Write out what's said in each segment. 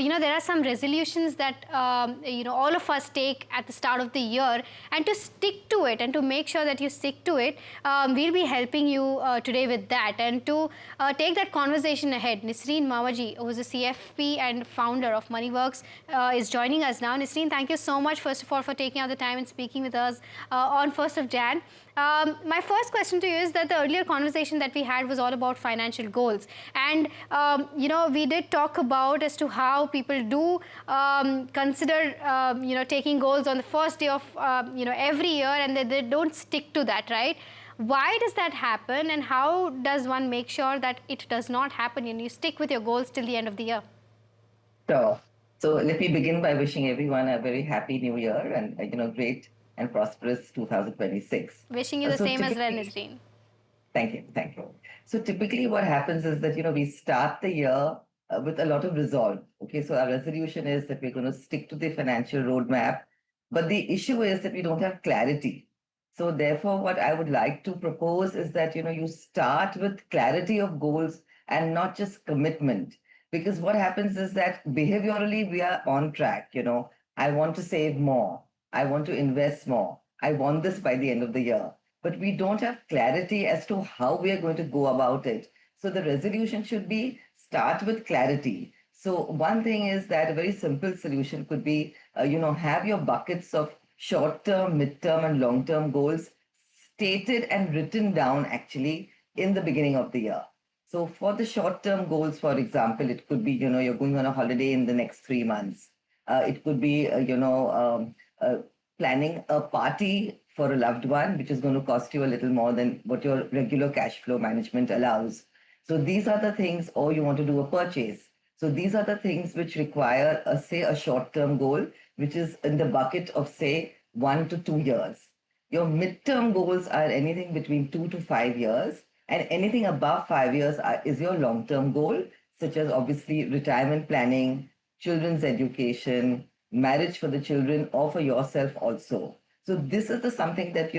there are some resolutions that, all of us take at the start of the year, and to stick to it and to make sure that you stick to it, we'll be helping you today with that. And to take that conversation ahead, Nisreen Mamaji, who is the CFP and founder of MoneyWorks, is joining us now. Nisreen, thank you so much, first of all, for taking out the time and speaking with us on 1st of Jan. My first question to you is that the earlier conversation that we had was all about financial goals. And, we did talk about as to how people do consider, taking goals on the first day of, every year, and they don't stick to that, right? Why does that happen, and how does one make sure that it does not happen and you stick with your goals till the end of the year? Sure. So let me begin by wishing everyone a very happy new year and great and prosperous 2026. Wishing you the So same as well, typically, Nisreen. thank you, thank you. So typically, what happens is that we start the year with a lot of resolve. Okay, so our resolution is that we're going to stick to the financial roadmap, but the issue is that we don't have clarity. So therefore, what I would like to propose is that you start with clarity of goals and not just commitment. Because what happens is that behaviorally we are on track. I want to save more. I want to invest more. I want this by the end of the year. But we don't have clarity as to how we are going to go about it. So the resolution should be start with clarity. So one thing is that a very simple solution could be, have your buckets of short-term, mid-term, and long-term goals stated and written down actually in the beginning of the year. So for the short-term goals, for example, it could be, you're going on a holiday in the next 3 months. It could be, planning a party for a loved one, which is going to cost you a little more than what your regular cash flow management allows. So these are the things, or you want to do a purchase. So these are the things which require, say, a short-term goal, which is in the bucket of, say, 1 to 2 years. Your midterm goals are anything between 2 to 5 years, and anything above 5 years is your long-term goal, such as obviously retirement planning, children's education, marriage for the children, or for yourself also. So this is the something that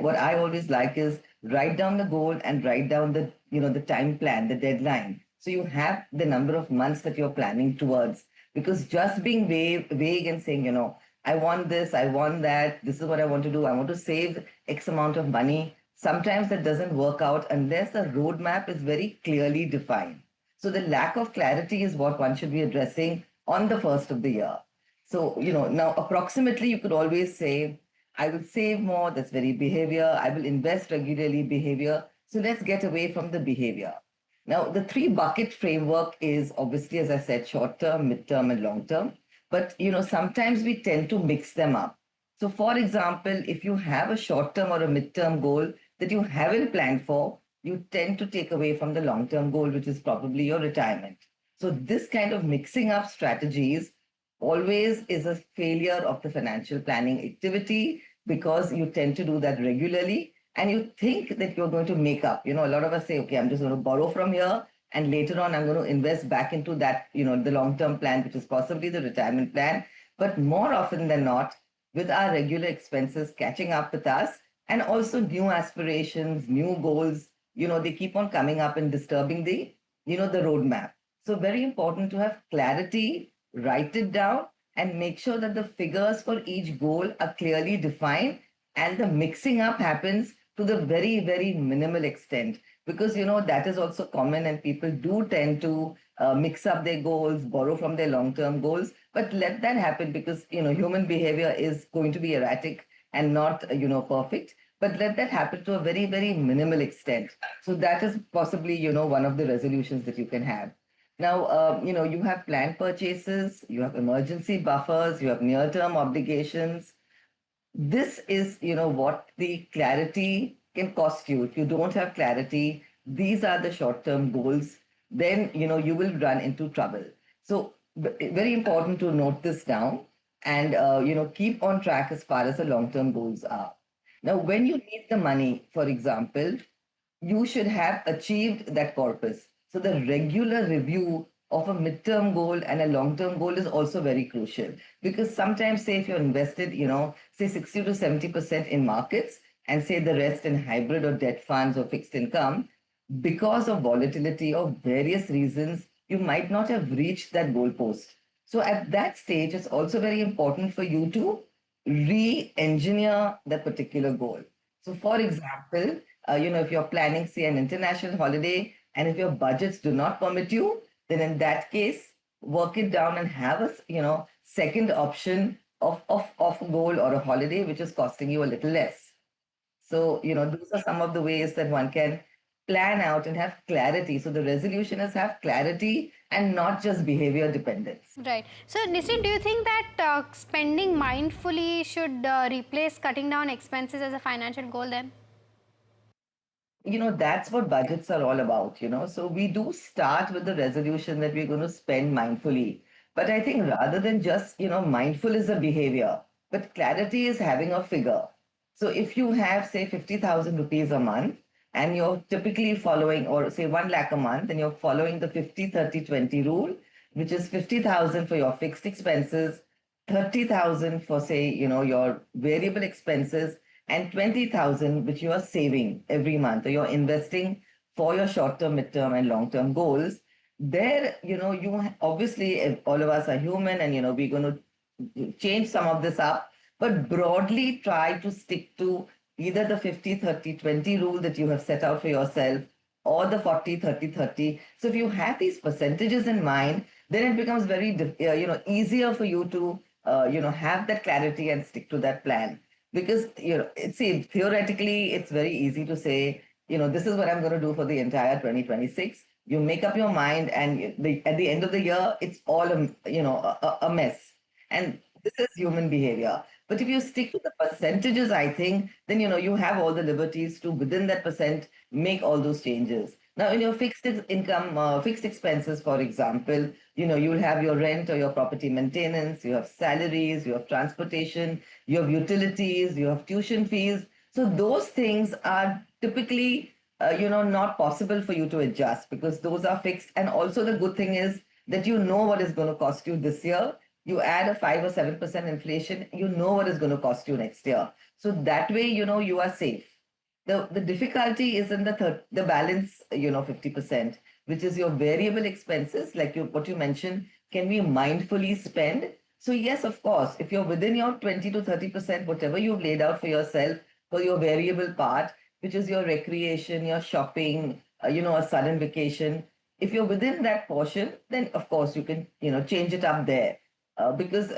what I always like is write down the goal and write down the time plan, the deadline. So you have the number of months that you're planning towards. Because just being vague and saying, I want this, I want that, this is what I want to do, I want to save X amount of money. Sometimes that doesn't work out unless the roadmap is very clearly defined. So the lack of clarity is what one should be addressing on the first of the year. So, now approximately you could always say, I will save more, that's very behavior. I will invest regularly, behavior. So let's get away from the behavior. Now, the 3 bucket framework is obviously, as I said, short term, mid-term, and long term. But, sometimes we tend to mix them up. So, for example, if you have a short term or a mid-term goal that you haven't planned for, you tend to take away from the long term goal, which is probably your retirement. So, this kind of mixing up strategies always is a failure of the financial planning activity because you tend to do that regularly and you think that you're going to make up. A lot of us say, okay, I'm just going to borrow from here and later on I'm going to invest back into that, the long-term plan, which is possibly the retirement plan. But more often than not, with our regular expenses catching up with us and also new aspirations, new goals, they keep on coming up and disturbing the roadmap. So very important to have clarity, write it down, and make sure that the figures for each goal are clearly defined and the mixing up happens to the very, very minimal extent. Because, that is also common and people do tend to mix up their goals, borrow from their long-term goals. But let that happen because, human behavior is going to be erratic and not, perfect. But let that happen to a very, very minimal extent. So that is possibly, one of the resolutions that you can have. Now, you have planned purchases, you have emergency buffers, you have near-term obligations. This is, what the clarity can cost you. If you don't have clarity, these are the short-term goals, then, you will run into trouble. So very important to note this down and, keep on track as far as the long-term goals are. Now, when you need the money, for example, you should have achieved that corpus. So the regular review of a midterm goal and a long-term goal is also very crucial because sometimes say if you're invested, say 60 to 70% in markets and say the rest in hybrid or debt funds or fixed income, because of volatility or various reasons, you might not have reached that goalpost. So at that stage, it's also very important for you to re-engineer that particular goal. So for example, if you're planning, say, an international holiday, and if your budgets do not permit you, then in that case, work it down and have a, second option of a goal or a holiday, which is costing you a little less. So, those are some of the ways that one can plan out and have clarity. So the resolution is have clarity and not just behavior dependence. Right. So, Nisrin, do you think that spending mindfully should replace cutting down expenses as a financial goal then? That's what budgets are all about. So we do start with the resolution that we're going to spend mindfully. But I think rather than just, mindful is a behavior, but clarity is having a figure. So if you have, say, 50,000 rupees a month, and you're typically following, or say 1 lakh a month, and you're following the 50-30-20 rule, which is 50,000 for your fixed expenses, 30,000 for, say, your variable expenses, and 20,000 which you are saving every month, or you're investing for your short-term, mid-term, and long-term goals. There, obviously, all of us are human, and we're going to change some of this up, but broadly try to stick to either the 50-30-20 rule that you have set out for yourself, or the 40-30-30. So if you have these percentages in mind, then it becomes very easier for you to have that clarity and stick to that plan. Because see, theoretically it's very easy to say, this is what I'm going to do for the entire 2026. You make up your mind, and at the end of the year it's all a mess. And this is human behavior. But if you stick to the percentages, I think, then you have all the liberties to, within that percent, make all those changes. Now, in your income, fixed expenses, for example, you'll have your rent or your property maintenance, you have salaries, you have transportation, you have utilities, you have tuition fees. So those things are typically, not possible for you to adjust, because those are fixed. And also the good thing is that you know what is going to cost you this year. You add a 5 or 7% inflation, you know what is going to cost you next year. So that way, you are safe. The difficulty is in the balance, 50%, which is your variable expenses, like what you mentioned, can we mindfully spend? So yes, of course, if you're within your 20 to 30%, whatever you've laid out for yourself for your variable part, which is your recreation, your shopping, a sudden vacation, if you're within that portion, then of course you can, change it up there. Because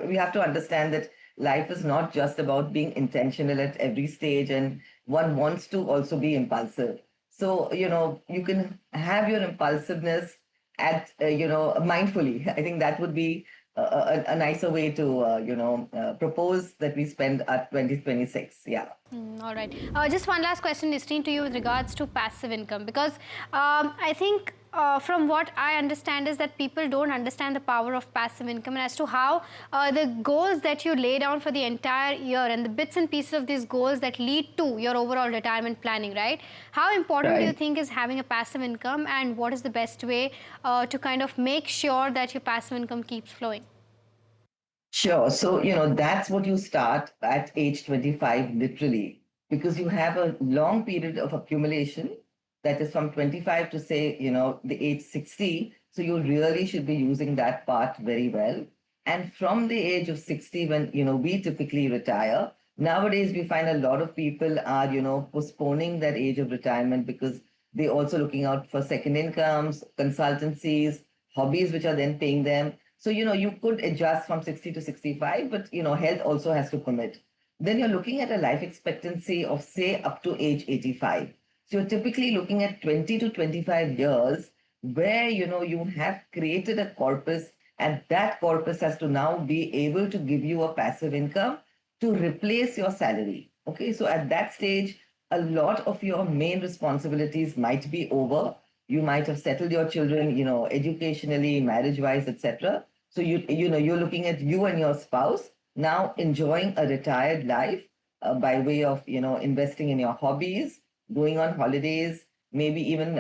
we have to understand that life is not just about being intentional at every stage, and one wants to also be impulsive. So you can have your impulsiveness at mindfully. I think that would be a nicer way to propose that we spend our 2026. Yeah. All right. Just one last question, Nisreen, to you with regards to passive income, because I think from what I understand is that people don't understand the power of passive income, and as to how the goals that you lay down for the entire year and the bits and pieces of these goals that lead to your overall retirement planning, right? How important do you Right. think is having a passive income, and what is the best way to kind of make sure that your passive income keeps flowing? Sure. So, that's what you start at age 25, literally, because you have a long period of accumulation that is from 25 to, say, the age 60. So you really should be using that part very well. And from the age of 60, when, we typically retire, nowadays we find a lot of people are, postponing that age of retirement because they're also looking out for second incomes, consultancies, hobbies, which are then paying them. So, you could adjust from 60 to 65, but, health also has to commit. Then you're looking at a life expectancy of, say, up to age 85. So you're typically looking at 20 to 25 years where, you have created a corpus, and that corpus has to now be able to give you a passive income to replace your salary. Okay, so at that stage, a lot of your main responsibilities might be over. You might have settled your children, educationally, marriage wise, etc. So you're looking at you and your spouse now enjoying a retired life by way of investing in your hobbies, going on holidays, maybe even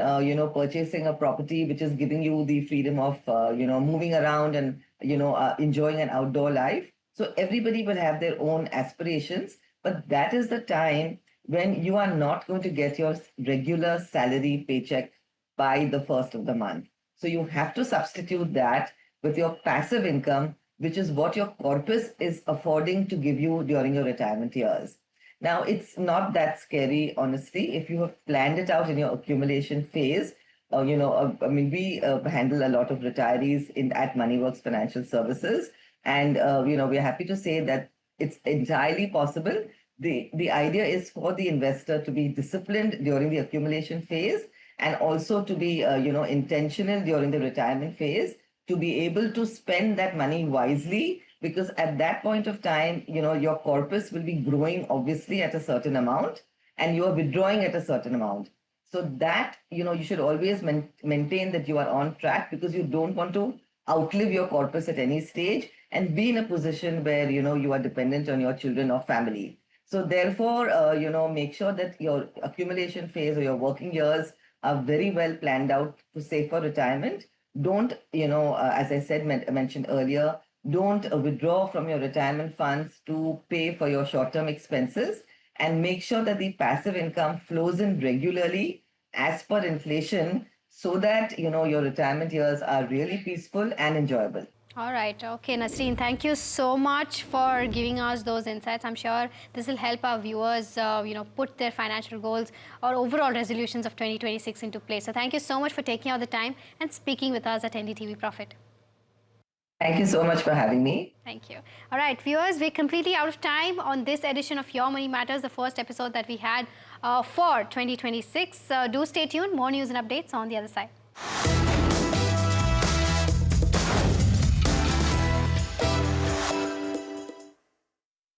purchasing a property which is giving you the freedom of moving around and enjoying an outdoor life. So everybody will have their own aspirations, but that is the time when you are not going to get your regular salary paycheck by the first of the month. So you have to substitute that with your passive income, which is what your corpus is affording to give you during your retirement years. Now, it's not that scary, honestly, if you have planned it out in your accumulation phase. I mean, we handle a lot of retirees in at Moneyworks Financial Services, and we're happy to say that it's entirely possible. The idea is for the investor to be disciplined during the accumulation phase, and also to be intentional during the retirement phase, to be able to spend that money wisely, because at that point of time, your corpus will be growing obviously at a certain amount, and you are withdrawing at a certain amount. So that, you should always maintain that you are on track, because you don't want to outlive your corpus at any stage and be in a position where, you are dependent on your children or family. So therefore, make sure that your accumulation phase or your working years are very well planned out to save for retirement. Don't, as I said, mentioned earlier, don't withdraw from your retirement funds to pay for your short-term expenses, and make sure that the passive income flows in regularly as per inflation, so that, your retirement years are really peaceful and enjoyable. All right. Okay, Nasreen, thank you so much for giving us those insights. I'm sure this will help our viewers, put their financial goals or overall resolutions of 2026 into place. So thank you so much for taking out the time and speaking with us at NDTV Profit. Thank you so much for having me. Thank you. All right, viewers, we're completely out of time on this edition of Your Money Matters, the first episode that we had for 2026. Do stay tuned. More news and updates on the other side.